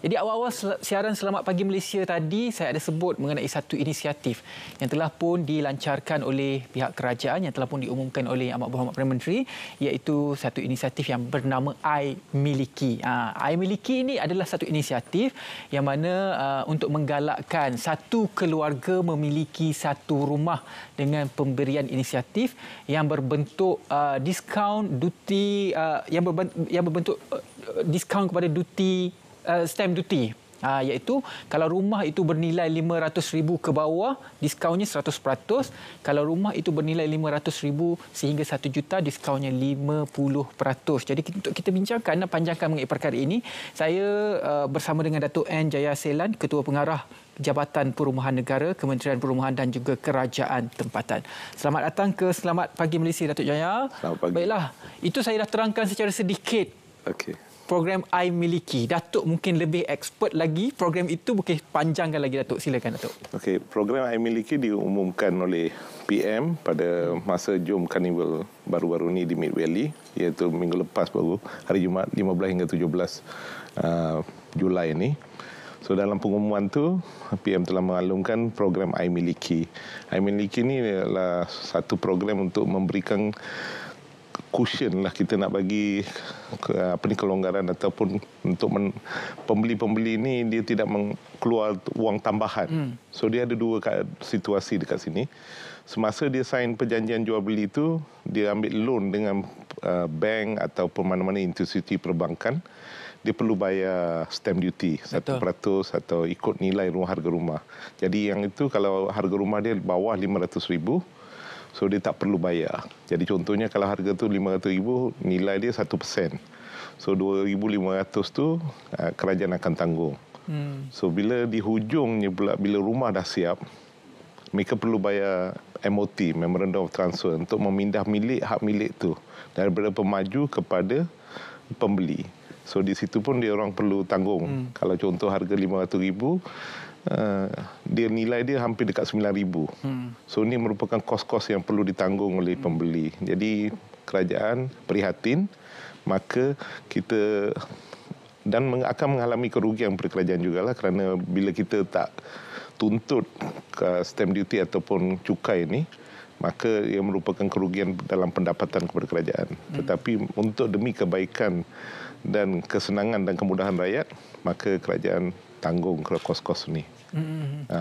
Jadi awal-awal siaran Selamat Pagi Malaysia tadi saya ada sebut mengenai satu inisiatif yang telah pun dilancarkan oleh pihak kerajaan, yang telah pun diumumkan oleh Amat Berhormat Perdana Menteri, iaitu satu inisiatif yang bernama I Miliki. I Miliki ini adalah satu inisiatif yang mana untuk menggalakkan satu keluarga memiliki satu rumah dengan pemberian inisiatif yang berbentuk diskaun duty yang berbentuk diskaun kepada duty stamp duty, iaitu kalau rumah itu bernilai RM500,000 ke bawah, diskaunnya 100%. Kalau rumah itu bernilai RM500,000 sehingga RM1 juta, diskaunnya 50%. Jadi untuk kita bincangkan dan panjangkan mengenai perkara ini, saya bersama dengan Datuk N. Jaya Selan, Ketua Pengarah Jabatan Perumahan Negara, Kementerian Perumahan dan juga Kerajaan Tempatan. Selamat datang ke Selamat Pagi Malaysia, Datuk Jaya. Selamat pagi. Baiklah, itu saya dah terangkan secara sedikit. Okey. Program I Miliki. Datuk mungkin lebih expert lagi. Program itu mungkin panjangkan lagi, Datuk. Silakan, Datuk. Okey, program I Miliki diumumkan oleh PM pada masa Jom Carnival baru-baru ni di Mid Valley, iaitu minggu lepas baru, hari Jumaat 15 hingga 17 Julai ini. So dalam pengumuman tu, PM telah mengalungkan program I Miliki. I Miliki ni adalah satu program untuk memberikan cushion lah, kita nak bagi kelonggaran ataupun untuk pembeli-pembeli ni dia tidak keluar wang tambahan. So dia ada dua situasi dekat sini. Semasa dia sign perjanjian jual beli itu, dia ambil loan dengan bank ataupun mana-mana institusi perbankan, dia perlu bayar stamp duty 1% atau ikut nilai harga rumah. Jadi yang itu kalau harga rumah dia bawah RM500,000, so dia tak perlu bayar. Jadi contohnya kalau harga tu RM500,000, nilai dia 1%. So RM2,500 tu kerajaan akan tanggung. So bila di hujungnya pula, bila rumah dah siap, mereka perlu bayar MOT, Memorandum of Transfer, untuk memindah hak milik tu daripada pemaju kepada pembeli. So di situ pun dia orang perlu tanggung. Kalau contoh harga RM500,000, dia nilai dia hampir dekat RM9,000. So ini merupakan kos-kos yang perlu ditanggung oleh pembeli. Jadi kerajaan prihatin, maka kita dan akan mengalami kerugian kerajaan jugalah, kerana bila kita tak tuntut stamp duty ataupun cukai ini, maka ia merupakan kerugian dalam pendapatan kepada kerajaan. Tetapi untuk demi kebaikan dan kesenangan dan kemudahan rakyat, maka kerajaan tanggung kos-kos ni.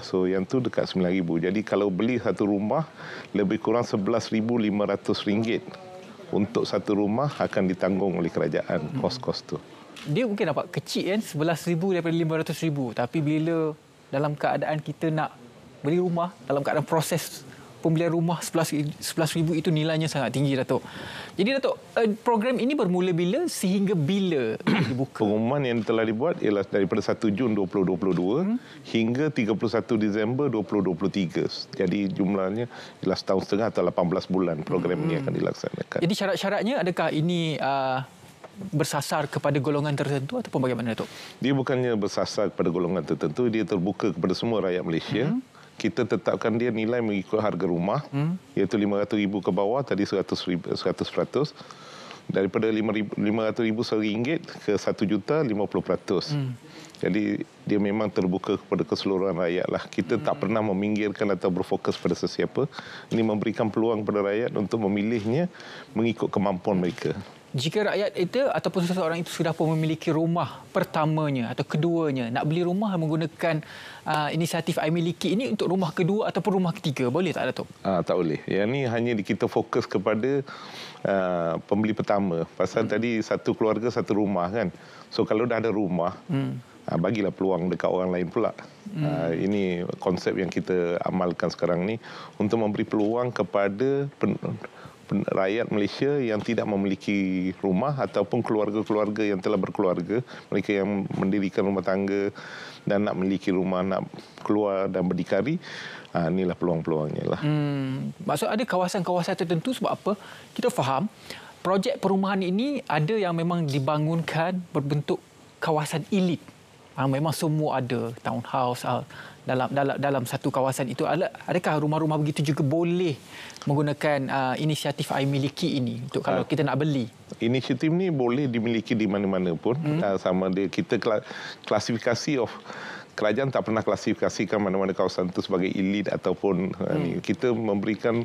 So yang tu dekat RM9,000. Jadi kalau beli satu rumah, lebih kurang RM11,500 untuk satu rumah akan ditanggung oleh kerajaan, kos-kos tu. Dia mungkin dapat kecil kan, RM11,000 daripada RM500,000. Tapi bila dalam keadaan kita nak beli rumah, dalam keadaan proses pembelian rumah, RM11,000 itu nilainya sangat tinggi, Datuk. Jadi, Datuk, program ini bermula bila sehingga bila dibuka? Pengumuman yang telah dibuat ialah daripada 1 Jun 2022 hingga 31 Disember 2023. Jadi jumlahnya ialah setahun setengah atau 18 bulan program ini akan dilaksanakan. Jadi syarat-syaratnya, adakah ini bersasar kepada golongan tertentu ataupun bagaimana, Datuk? Dia bukannya bersasar kepada golongan tertentu, dia terbuka kepada semua rakyat Malaysia. Kita tetapkan dia nilai mengikut harga rumah, iaitu RM500,000 ke bawah, tadi 100%. Daripada RM500,000 RM1 ke RM1 juta, 50%. Jadi dia memang terbuka kepada keseluruhan rakyat lah. Kita tak pernah meminggirkan atau berfokus pada sesiapa. Ini memberikan peluang kepada rakyat untuk memilihnya mengikut kemampuan mereka. Jika rakyat itu ataupun seseorang itu sudah pun memiliki rumah pertamanya atau keduanya, nak beli rumah menggunakan inisiatif I Miliki ini untuk rumah kedua ataupun rumah ketiga, boleh tak, Datuk? Tak boleh. Yang ni hanya kita fokus kepada pembeli pertama. Pasal tadi satu keluarga satu rumah kan. So kalau dah ada rumah, bagilah peluang dekat orang lain pula. Ini konsep yang kita amalkan sekarang ni untuk memberi peluang kepada rakyat Malaysia yang tidak memiliki rumah ataupun keluarga-keluarga yang telah berkeluarga, mereka yang mendirikan rumah tangga dan nak memiliki rumah, nak keluar dan berdikari. Inilah peluang-peluangnya lah. Maksud ada kawasan-kawasan tertentu, sebab apa? Kita faham projek perumahan ini ada yang memang dibangunkan berbentuk kawasan elit. memang semua ada townhouse dalam satu kawasan itu. Adakah rumah-rumah begitu juga boleh menggunakan inisiatif I Miliki ini untuk kalau kita nak beli? Inisiatif ni boleh dimiliki di mana-mana pun. Sama dia kita klasifikasi kerajaan tak pernah klasifikasikan mana-mana kawasan itu sebagai elite ataupun kita memberikan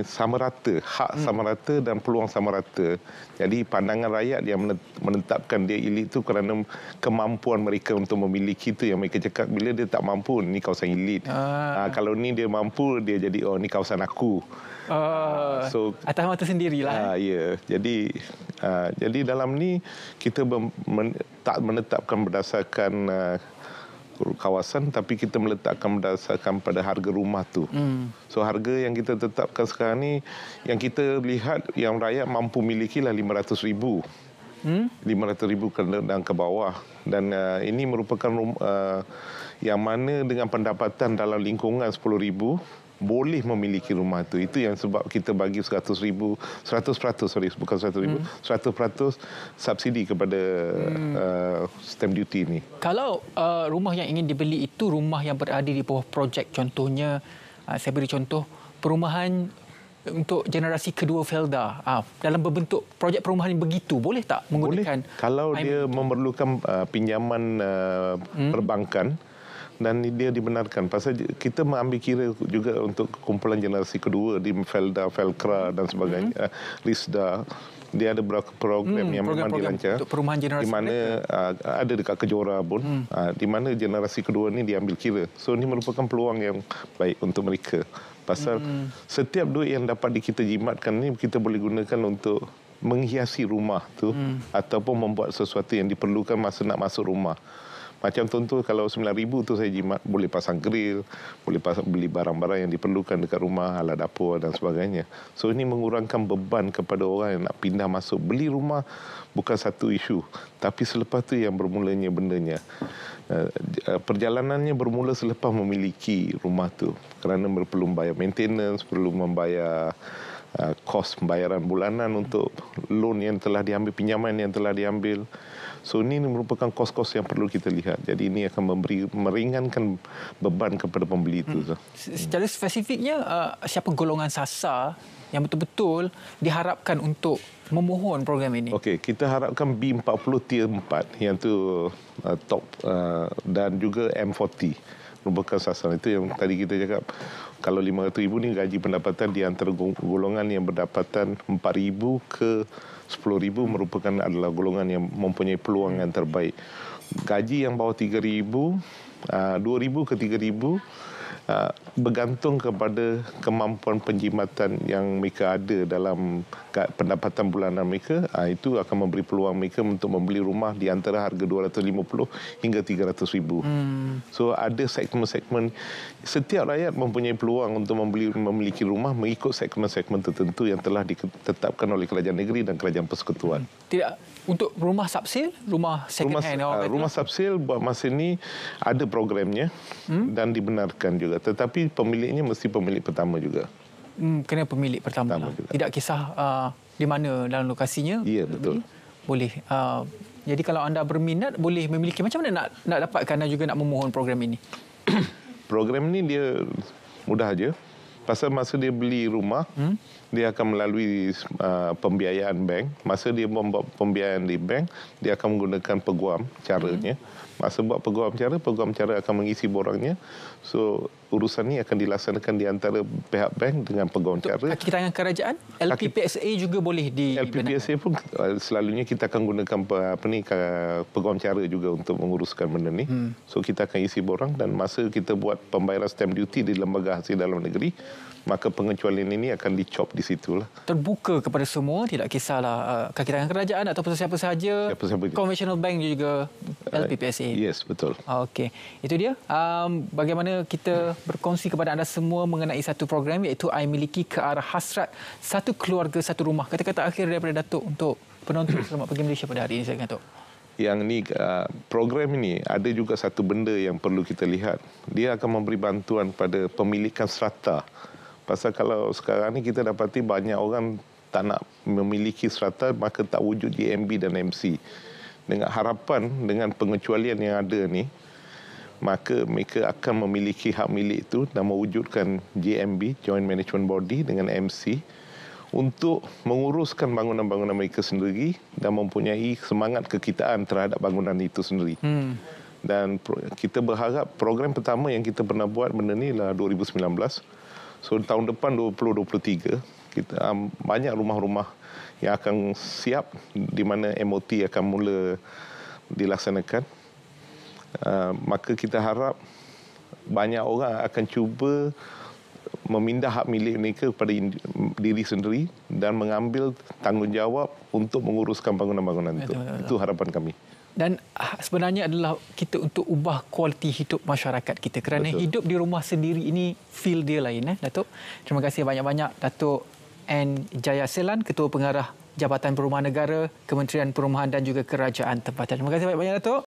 sama rata, hak sama rata dan peluang sama rata. Jadi pandangan rakyat yang menetapkan dia elit itu kerana kemampuan mereka untuk memiliki itu yang mereka cakap. Bila dia tak mampu, ni kawasan elit. Kalau ni dia mampu, dia jadi ni kawasan aku. So atas mata sendirilah. Ya. Jadi dalam ni kita tak menetapkan berdasarkan kawasan, tapi kita meletakkan berdasarkan pada harga rumah tu. So harga yang kita tetapkan sekarang ni, yang kita lihat yang rakyat mampu miliki lah 500,000. 500,000 dan ke bawah. Dan ini merupakan yang mana dengan pendapatan dalam lingkungan 10,000 boleh memiliki rumah itu. Itu yang sebab kita bagi 100%, bukan 100,000, 100% subsidi kepada stamp duty ni. Kalau rumah yang ingin dibeli itu rumah yang berada di bawah projek, contohnya saya beri contoh perumahan untuk generasi kedua Felda, dalam berbentuk projek perumahan begitu, boleh tak menggunakan? Boleh. Kalau dia memerlukan pinjaman perbankan dan dia dibenarkan. Pasal kita mengambil kira juga untuk kumpulan generasi kedua di Felda, Felkra dan sebagainya, Risda. Dia ada beberapa program yang memang dilancar untuk perumahan generasi di mana ada dekat Kejora pun, di mana generasi kedua ni diambil kira. So ini merupakan peluang yang baik untuk mereka. Pasal setiap duit yang dapat kita jimatkan ni kita boleh gunakan untuk menghiasi rumah tu ataupun membuat sesuatu yang diperlukan masa nak masuk rumah. Macam contoh kalau 9,000 tu saya jimat, boleh pasang grill, boleh beli barang-barang yang diperlukan dekat rumah, alat dapur dan sebagainya. So ini mengurangkan beban kepada orang yang nak pindah masuk. Beli rumah bukan satu isu, tapi selepas tu yang bermulanya bendanya. Perjalanannya bermula selepas memiliki rumah tu. Kerana perlu membayar maintenance, perlu membayar kos pembayaran bulanan untuk loan yang telah diambil, pinjaman yang telah diambil. So ini merupakan kos-kos yang perlu kita lihat. Jadi ini akan meringankan beban kepada pembeli itu. Secara spesifiknya, siapa golongan sasar yang betul-betul diharapkan untuk memohon program ini? Okey, kita harapkan B40 Tier 4 yang tu top dan juga M40 merupakan sasaran. Itu yang tadi kita cakap. Kalau 500,000 ni gaji pendapatan di antara golongan yang berdapatan 4,000 ke 10,000 merupakan adalah golongan yang mempunyai peluang yang terbaik. Gaji yang bawah 3,000, 2,000 ke 3,000 bergantung kepada kemampuan penjimatan yang mereka ada dalam pendapatan bulanan mereka. Itu akan memberi peluang mereka untuk membeli rumah di antara harga 250 hingga 300,000. So ada segmen-segmen. Setiap rakyat mempunyai peluang untuk memiliki rumah mengikut segmen-segmen tertentu yang telah ditetapkan oleh kerajaan negeri dan kerajaan persekutuan. Tidak untuk rumah subsil, rumah second hand. Rumah subsil buat masa ini ada programnya dan dibenarkan juga. Tetapi pemiliknya mesti pemilik pertama juga. Kena pemilik pertama juga. Tidak kisah di mana dalam lokasinya. Ya, betul. Boleh. Jadi kalau anda berminat boleh memiliki. Macam mana nak dapatkan dan juga nak memohon program ini? Program ini dia mudah aja. Pasal masa dia beli rumah, dia akan melalui pembiayaan bank. Masa dia membuat pembiayaan di bank, dia akan menggunakan peguam caranya. Masa buat peguam cara akan mengisi borangnya. So urusan ini akan dilaksanakan di antara pihak bank dengan peguam cara. Kaki tangan kerajaan, LPPSA juga boleh LPPSA pun selalunya kita akan gunakan peguam cara juga untuk menguruskan benda ni. So kita akan isi borang dan masa kita buat pembayaran stamp duty di Lembaga Hasil Dalam Negeri, maka pengecualian ini akan dicop di situlah. Terbuka kepada semua, tidak kisahlah kaki tangan kerajaan ataupun siapa sahaja. Conventional bank juga LPPSA. Yes, betul. Okey, itu dia. Bagaimana kita berkongsi kepada anda semua mengenai satu program iaitu I Miliki ke arah hasrat satu keluarga satu rumah. Kata-kata akhir daripada Datuk untuk penonton Selamat Pagi Malaysia pada hari ini, saya Datuk. Yang ni program ini ada juga satu benda yang perlu kita lihat. Dia akan memberi bantuan pada pemilikan strata. Pasal kalau sekarang ni kita dapati banyak orang tak nak memiliki strata, maka tak wujud GMB dan MC. dengan harapan dengan pengecualian yang ada ni, maka mereka akan memiliki hak milik itu dan mewujudkan JMB, Joint Management Body dengan MC untuk menguruskan bangunan-bangunan mereka sendiri dan mempunyai semangat kekitaan terhadap bangunan itu sendiri. Dan kita berharap program pertama yang kita pernah buat benda ni lah 2019. So tahun depan 2023 kita banyak rumah-rumah yang akan siap di mana MOT akan mula dilaksanakan. Maka kita harap banyak orang akan cuba memindah hak milik mereka kepada diri sendiri dan mengambil tanggungjawab untuk menguruskan bangunan-bangunan itu. Itu harapan kami. Dan sebenarnya adalah kita untuk ubah kualiti hidup masyarakat kita. Kerana hidup di rumah sendiri ini feel dia lain, Datuk. Terima kasih banyak-banyak Datuk N. Jaya Selan, Ketua Pengarah Jabatan Perumahan Negara, Kementerian Perumahan dan juga Kerajaan Tempatan. Terima kasih banyak-banyak Datuk.